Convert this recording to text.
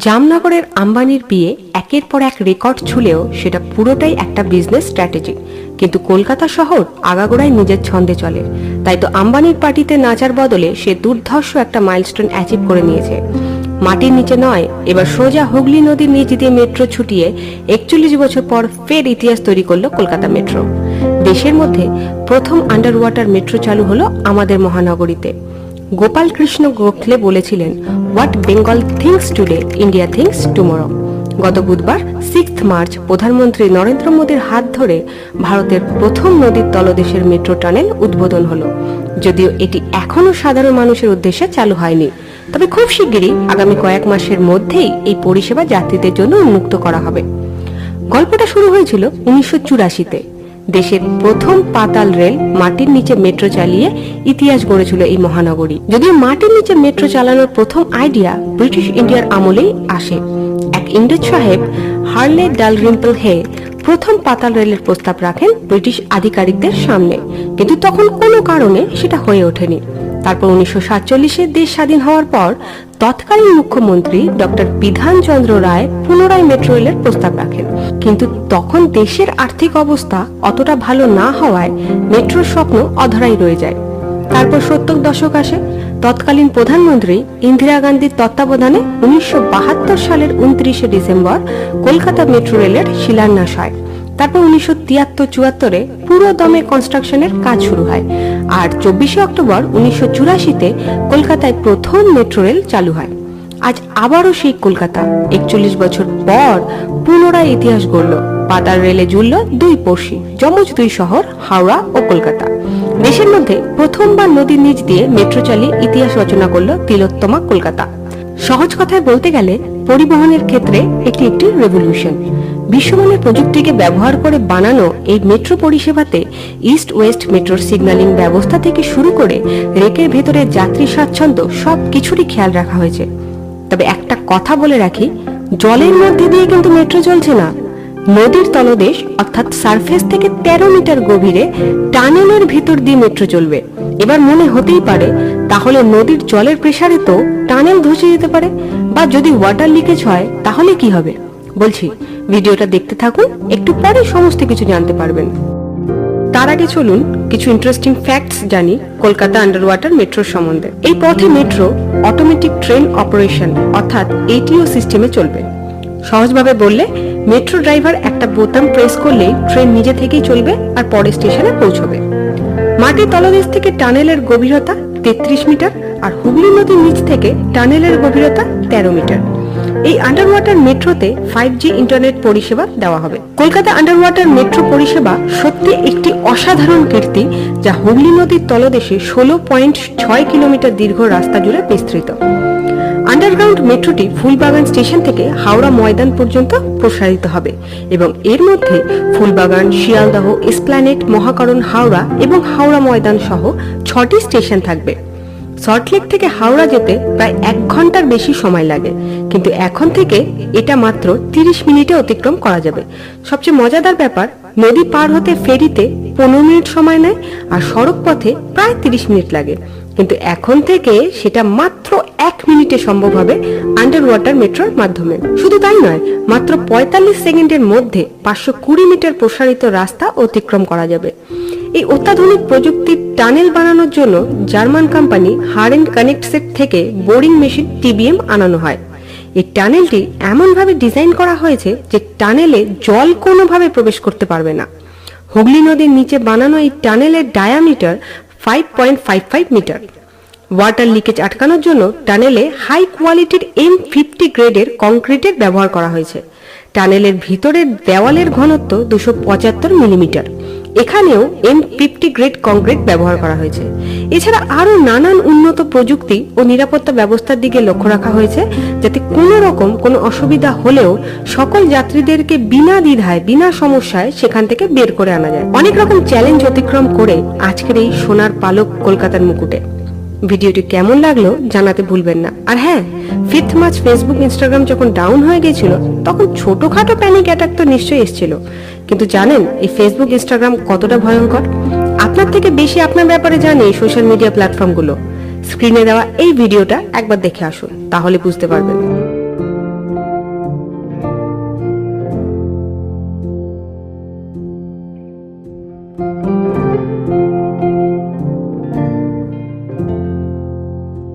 জামনগরের আম্বানির বিয়ে একের পর এক রেকর্ড ছুলেও সেটা পুরোটাই একটা বিজনেস স্ট্র্যাটেজি। কিন্তু কলকাতা শহর আগাগোড়ায় নিজের ছন্দে চলে, তাই তো আম্বানির পার্টিতে নাচার বদলে সে দুর্ধর্ষ একটা মাইলস্টোন অ্যাচিভ করে নিয়েছে। মাটির নিচে নয়, এবার সোজা হুগলি নদীর নিচ দিয়ে মেট্রো ছুটিয়ে 41 বছর পর ফের ইতিহাস তৈরি করলো কলকাতা মেট্রো। দেশের মধ্যে প্রথম আন্ডার ওয়াটার মেট্রো চালু হলো আমাদের মহানগরীতে। গোপাল কৃষ্ণ গোখলে বলেছিলেন, what Bengal things today, India things tomorrow. গত বুধবার 6 মার্চ প্রধানমন্ত্রী নরেন্দ্র মোদীর হাত ধরে ভারতের প্রথম নদীর তলদেশের মেট্রো টানেল উদ্বোধন হলো। যদিও এটি এখনো সাধারণ মানুষের উদ্দেশ্যে চালু হয়নি, তবে খুব শিগগিরই আগামী কয়েক মাসের মধ্যেই এই পরিষেবা যাত্রীদের জন্য উন্মুক্ত করা হবে। গল্পটা শুরু হয়েছিল 1984-তে। দেশের প্রথম পাতাল রেল মাটির নিচে মেট্রো চালিয়ে ইতিহাস গড়েছিল এই মহানগরী। যদিও মাটির নিচে মেট্রো চালানোর প্রথম আইডিয়া ব্রিটিশ ইন্ডিয়ার আমলেই আসে। এক ইংরেজ সাহেব হার্লে ডালরিম্পল হে প্রথম পাতাল রেলের প্রস্তাব রাখেন ব্রিটিশ আধিকারিকদের সামনে, কিন্তু তখন কোনো কারণে সেটা হয়ে ওঠেনি। তারপর 1947-এ দেশ স্বাধীন হওয়ার পর তৎকালীন মুখ্যমন্ত্রী ডক্টর বিধানচন্দ্র রায় পুনরায় মেট্রো রেলের প্রস্তাব রাখেন, কিন্তু তখন দেশের আর্থিক অবস্থা অতটা ভালো না হওয়ায় মেট্রোর স্বপ্ন অধরাই রয়ে যায়। তারপর 70 দশক আসে। তৎকালীন প্রধানমন্ত্রী ইন্দিরা গান্ধীর তত্ত্বাবধানে 1972 সালের 29 ডিসেম্বর কলকাতা মেট্রো রেলের শিলান্যাস হয়। তারপর 1973-74-এ পুরো দমে কনস্ট্রাকশনের কাজ শুরু হয়, আর 24 অক্টোবর 1984-তে কলকাতায় প্রথম মেট্রো রেল চালু হয়। আজ আবারও সেই কলকাতা 41 বছর পর পুনরায় ইতিহাস গড়ল। পাতাল রেলে জুড়ল দুই পড়শি যমজ দুই শহর, হাওড়া ও কলকাতা। দেশের মধ্যে প্রথমবার নদীর নিচ দিয়ে মেট্রো চালিয়ে ইতিহাস রচনা করল তিলোত্তমা কলকাতা। সহজ কথায় বলতে গেলে পরিবহনের ক্ষেত্রে এটি একটি রেভলিউশন। বিশ্বমানের প্রযুক্তিকে ব্যবহার করে বানানো এই মেট্রো পরিষেবাতে ইস্ট ওয়েস্ট মেট্রোর সিগন্যালিং ব্যবস্থা থেকে শুরু করে রেকের ভেতরে যাত্রী স্বাচ্ছন্দ্য সব কিছুরই খেয়াল রাখা হয়েছে। তবে একটা কথা বলে রাখি, জলের মধ্যে দিয়ে কিন্তু মেট্রো চলছে না। নদীর তলদেশ অর্থাৎ সারফেস থেকে 13 মিটার গভীরে টানেলের ভিতর দিয়ে মেট্রো চলবে। এবার মনে হতেই পারে, তাহলে নদীর জলের প্রেসারে তো টানেল ধসে যেতে পারে, বা যদি ওয়াটার লিকেজ হয় তাহলে কি হবে? বলছি, ভিডিওটা দেখতে থাকুন, একটু পরে সমস্ত কিছু জানতে পারবেন। তার আগে চলুন কিছু ইন্টারেস্টিং ফ্যাক্টস জানি কলকাতা আন্ডার ওয়াটার মেট্রোর সম্বন্ধে। এই পথে মেট্রো অটোমেটিক ট্রেন অপারেশন অর্থাৎ এটিও সিস্টেমে চলবে। সহজভাবে বললে, মেট্রো ড্রাইভার একটা বোতাম প্রেস করলেই ট্রেন নিজে থেকেই চলবে আর পরে স্টেশনে পৌঁছবে। মাটির তলদেশ থেকে টানেলের গভীরতা 33 মিটার আর হুগলি নদীর নিচ থেকে টানেলের গভীরতা 13 মিটার। এই আন্ডার ওয়াটার মেট্রোতে 5G ইন্টারনেট পরিষেবা দেওয়া হবে। কলকাতা আন্ডার ওয়াটার মেট্রো পরিষেবা সত্যি একটি অসাধারণ কীর্তি, যা হুগলি নদীর তলদেশে 16.6 কিলোমিটার দীর্ঘ রাস্তা জুড়ে বিস্তৃত। আন্ডারগ্রাউন্ড মেট্রোটি ফুলবাগান স্টেশন থেকে হাওড়া ময়দান পর্যন্ত প্রসারিত হবে এবং এর মধ্যে ফুলবাগান, শিয়ালদহ, এসপ্ল্যানেড, মহাকরণ, হাওড়া এবং হাওড়া ময়দান সহ 6টি স্টেশন থাকবে। সল্টলেক থেকে হাওড়া যেতে প্রায় 1 ঘন্টার বেশি সময় লাগে, কিন্তু এখন থেকে এটা মাত্র 30 মিনিটে অতিক্রম করা যাবে। সবচেয়ে মজাদার ব্যাপার, নদী পার হতে ফেরিতে 15 মিনিট সময় নেয় আর সড়ক পথে প্রায় 30 মিনিট লাগে, কিন্তু এখন থেকে সেটা মাত্র 1 মিনিটে সম্ভব হবে আন্ডার ওয়াটার মেট্রোর মাধ্যমে। শুধু তাই নয়, মাত্র 45 সেকেন্ডের মধ্যে 520 মিটার প্রসারিত রাস্তা অতিক্রম করা যাবে। এই অত্যাধুনিক প্রযুক্তির টানেল বানানোর জন্য জার্মান কোম্পানি হারেন্ড কানেক্টসের থেকে বোরিং মেশিন TBM আনানো হয়। এই টানেলটি এমনভাবে ডিজাইন করা হয়েছে যে টানেলে জল কোনোভাবে প্রবেশ করতে পারবে না। হুগলি নদীর নিচে বানানো এই টানেলের ডায়ামিটার 5.55 মিটার। ওয়াটার লিকেজ আটকানোর জন্য টানেলে হাই কোয়ালিটির M50 গ্রেডের কংক্রিটের ব্যবহার করা হয়েছে। টানেলের ভিতরের দেওয়ালের ঘনত্ব 275 মিলিমিটার। এখানেও M50 গ্রেড কংক্রিট ব্যবহার করা হয়েছে। এছাড়া আরো নানান উন্নত প্রযুক্তি ও নিরাপত্তা ব্যবস্থার দিকে লক্ষ্য রাখা হয়েছে, যাতে কোনো রকম কোনো অসুবিধা হলেও সকল যাত্রীদেরকে বিনা দ্বিধায়, বিনা সমস্যায় সেখান থেকে বের করে আনা যায়। অনেক রকম চ্যালেঞ্জ অতিক্রম করে আজকের এই সোনার পালক কলকাতার মুকুটে। ভিডিওটি কেমন লাগলো জানাতে ভুলবেন না। আর হ্যাঁ, 5 মার্চ ফেসবুক, ইনস্টাগ্রাম যখন ডাউন হয়ে গেছিল, তখন ছোটখাটো প্যানিক অ্যাটাক তো নিশ্চয়ই এসেছিল, কিন্তু জানেন এই ফেসবুক, ইনস্টাগ্রাম কতটা ভয়ঙ্কর? আপনার থেকে বেশি আপনার ব্যাপারে জানে এই সোশ্যাল মিডিয়া প্ল্যাটফর্মগুলো। স্ক্রিনে দেওয়া এই ভিডিওটা একবার দেখে আসুন, তাহলে বুঝতে পারবেন।